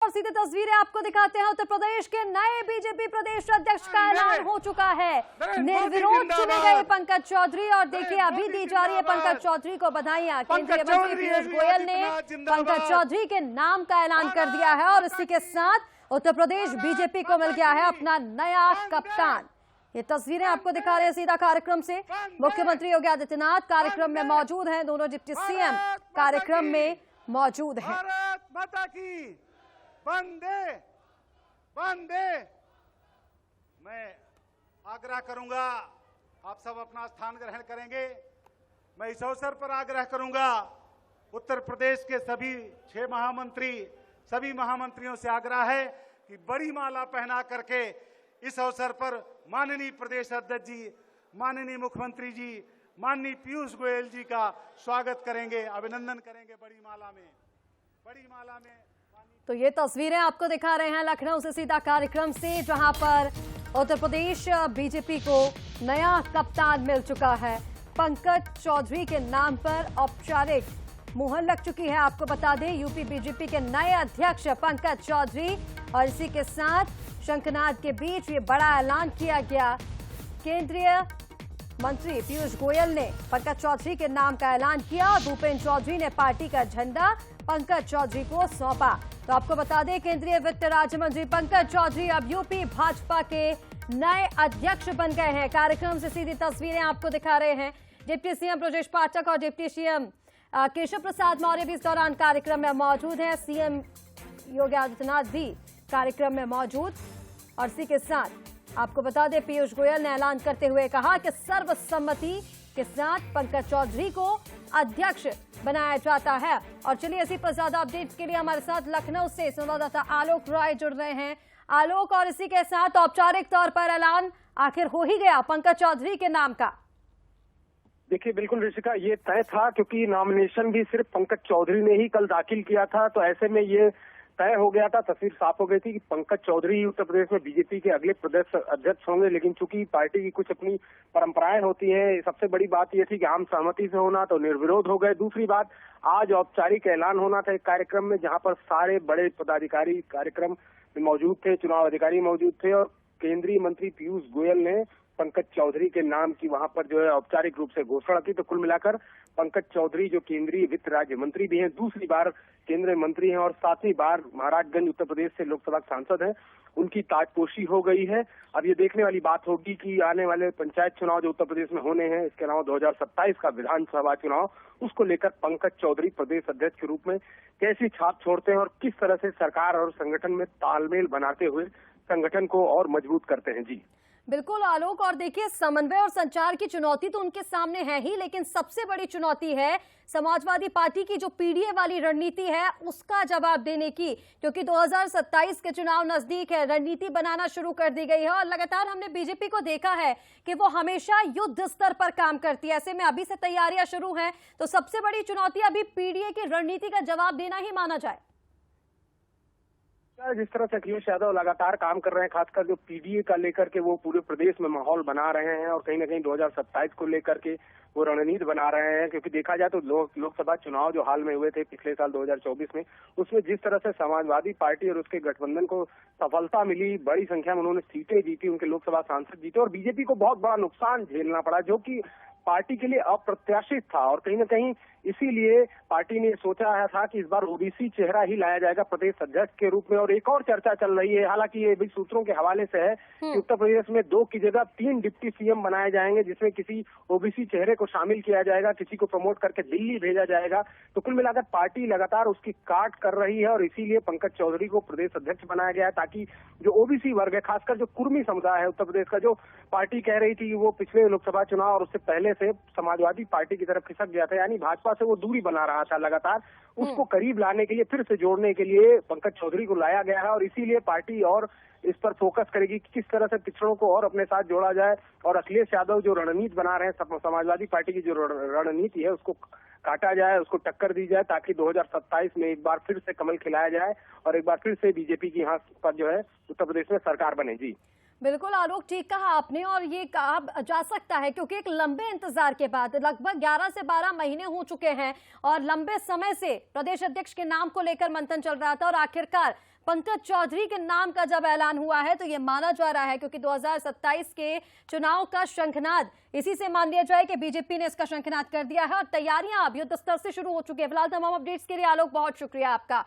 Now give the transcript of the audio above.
और सीधे तस्वीरें आपको दिखाते हैं। उत्तर प्रदेश के नए बीजेपी प्रदेश अध्यक्ष का ऐलान हो चुका है। निर्विरोध चुने गए पंकज चौधरी और देखिए अभी दी जा रही है पंकज चौधरी को बधाइयां। केंद्रीय मंत्री पीयूष गोयल ने पंकज चौधरी के नाम का ऐलान कर दिया है और इसी के साथ उत्तर प्रदेश बीजेपी को मिल गया है अपना नया कप्तान। ये तस्वीरें आपको दिखा रहे हैं सीधा कार्यक्रम से। मुख्यमंत्री योगी आदित्यनाथ कार्यक्रम में मौजूद हैं, दोनों डिप्टी सीएम कार्यक्रम में मौजूद हैं। भारत माता की वंदे वंदे। मैं आग्रह करूंगा, आप सब अपना स्थान ग्रहण करेंगे। मैं इस अवसर पर आग्रह करूंगा, उत्तर प्रदेश के सभी 6 महामंत्री, सभी महामंत्रियों से आग्रह है कि बड़ी माला पहना करके इस अवसर पर माननीय प्रदेश अध्यक्ष जी, माननीय मुख्यमंत्री जी, माननीय पीयूष गोयल जी का स्वागत करेंगे, अभिनंदन करेंगे बड़ी माला में। तो ये तस्वीरें आपको दिखा रहे हैं लखनऊ से सीधा कार्यक्रम से, जहां पर उत्तर प्रदेश बीजेपी को नया कप्तान मिल चुका है। पंकज चौधरी के नाम पर औपचारिक मुहर लग चुकी है। आपको बता दें यूपी बीजेपी के नए अध्यक्ष पंकज चौधरी और इसी के साथ शंखनाद के बीच ये बड़ा ऐलान किया गया। केंद्रीय मंत्री पीयूष गोयल ने पंकज चौधरी के नाम का ऐलान किया और भूपेन्द्र चौधरी ने पार्टी का झंडा पंकज चौधरी को सौंपा। तो आपको बता दें केंद्रीय वित्त राज्य मंत्री पंकज चौधरी अब यूपी भाजपा के नए अध्यक्ष बन गए हैं। कार्यक्रम से सीधी तस्वीरें आपको दिखा रहे हैं। डिप्टी सीएम ब्रजेश पाठक और डिप्टी सीएम केशव प्रसाद मौर्य भी इस दौरान कार्यक्रम में मौजूद हैं। सीएम योगी आदित्यनाथ भी कार्यक्रम में मौजूद और इसी के साथ आपको बता दें पीयूष गोयल ने ऐलान करते हुए कहा कि सर्वसम्मति के साथ पंकज चौधरी को अध्यक्ष बनाया जाता है। और चलिए इसी पर ज्यादा अपडेट्स के लिए हमारे साथ लखनऊ से संवाददाता आलोक राय जुड़ रहे हैं। आलोक, और इसी के साथ औपचारिक तौर पर ऐलान आखिर हो ही गया पंकज चौधरी के नाम का। देखिए बिल्कुल ऋषिका, ये तय था क्योंकि नॉमिनेशन भी सिर्फ पंकज चौधरी ने ही कल दाखिल किया था, तो ऐसे में ये तय हो गया था, तस्वीर साफ हो गई थी कि पंकज चौधरी उत्तर प्रदेश में बीजेपी के अगले प्रदेश अध्यक्ष होंगे। लेकिन चूंकि पार्टी की कुछ अपनी परंपराएं होती हैं, सबसे बड़ी बात यह थी कि आम सहमति से होना, तो निर्विरोध हो गए। दूसरी बात, आज औपचारिक ऐलान होना था एक कार्यक्रम में जहां पर सारे बड़े पदाधिकारी कार्यक्रम में मौजूद थे, चुनाव अधिकारी मौजूद थे और केंद्रीय मंत्री पीयूष गोयल ने पंकज चौधरी के नाम की वहां पर जो है औपचारिक रूप से घोषणा की। तो कुल मिलाकर पंकज चौधरी जो केंद्रीय वित्त राज्य मंत्री भी हैं, दूसरी बार केंद्रीय मंत्री हैं और 7वीं बार महाराजगंज उत्तर प्रदेश से लोकसभा सांसद हैं, उनकी ताजपोशी हो गई है। अब ये देखने वाली बात होगी कि आने वाले पंचायत चुनाव जो उत्तर प्रदेश में होने हैं, इसके अलावा 2027 का विधानसभा चुनाव, उसको लेकर पंकज चौधरी प्रदेश अध्यक्ष के रूप में कैसी छाप छोड़ते हैं और किस तरह से सरकार और संगठन में तालमेल बनाते हुए संगठन को और मजबूत करते हैं। जी बिल्कुल आलोक, और देखिए समन्वय और संचार की चुनौती तो उनके सामने है ही, लेकिन सबसे बड़ी चुनौती है समाजवादी पार्टी की जो पीडीए वाली रणनीति है उसका जवाब देने की, क्योंकि 2027 के चुनाव नजदीक है, रणनीति बनाना शुरू कर दी गई है और लगातार हमने बीजेपी को देखा है कि वो हमेशा युद्ध स्तर पर काम करती है। ऐसे में अभी से तैयारियां शुरू हैं, तो सबसे बड़ी चुनौती अभी पीडीए की रणनीति का जवाब देना ही माना जाए। जिस तरह से अखिलेश यादव लगातार काम कर रहे हैं, खासकर जो पीडीए का लेकर के वो पूरे प्रदेश में माहौल बना रहे हैं और कहीं ना कहीं 2027 को लेकर के वो रणनीति बना रहे हैं। क्योंकि देखा जाए तो लोकसभा चुनाव जो हाल में हुए थे पिछले साल 2024 में, उसमें जिस तरह से समाजवादी पार्टी और उसके गठबंधन को सफलता मिली, बड़ी संख्या में उन्होंने सीटें जीती, उनके लोकसभा सांसद जीते और बीजेपी को बहुत बड़ा नुकसान झेलना पड़ा जो कि पार्टी के लिए अप्रत्याशित था। और कहीं ना कहीं इसीलिए पार्टी ने सोचा था कि इस बार ओबीसी चेहरा ही लाया जाएगा प्रदेश अध्यक्ष के रूप में। और एक और चर्चा चल रही है, हालांकि ये भी सूत्रों के हवाले से है कि उत्तर प्रदेश में 2 की जगह 3 डिप्टी सीएम बनाए जाएंगे, जिसमें किसी ओबीसी चेहरे को शामिल किया जाएगा, किसी को प्रमोट करके दिल्ली भेजा जाएगा। तो कुल मिलाकर पार्टी लगातार उसकी काट कर रही है और इसीलिए पंकज चौधरी को प्रदेश अध्यक्ष बनाया गया है, ताकि जो ओबीसी वर्ग है, खासकर जो कुर्मी समुदाय है उत्तर प्रदेश का, जो पार्टी कह रही थी वो पिछले लोकसभा चुनाव और उससे पहले से समाजवादी पार्टी की तरफ खिसक गया था, यानी भाजपा से वो दूरी बना रहा था लगातार, उसको करीब लाने के लिए, फिर से जोड़ने के लिए पंकज चौधरी को लाया गया है। और इसीलिए पार्टी और इस पर फोकस करेगी कि किस तरह से पिछड़ों को और अपने साथ जोड़ा जाए और अखिलेश यादव जो रणनीति बना रहे हैं, समाजवादी पार्टी की जो रणनीति है उसको काटा जाए, उसको टक्कर दी जाए, ताकि 2027 में एक बार फिर से कमल खिलाया जाए और एक बार फिर से बीजेपी की यहाँ पर जो है उत्तर प्रदेश में सरकार बने। जी बिल्कुल आलोक, ठीक कहा आपने और ये कहा जा सकता है क्योंकि एक लंबे इंतजार के बाद लगभग 11 से 12 महीने हो चुके हैं और लंबे समय से प्रदेश अध्यक्ष के नाम को लेकर मंथन चल रहा था और आखिरकार पंकज चौधरी के नाम का जब ऐलान हुआ है तो ये माना जा रहा है क्योंकि 2027 के चुनाव का शंखनाद इसी से मान लिया जाए कि बीजेपी ने इसका शंखनाद कर दिया है और तैयारियां अब युद्ध स्तर से शुरू हो चुकी है। फिलहाल तमाम अपडेट्स के लिए आलोक बहुत शुक्रिया आपका।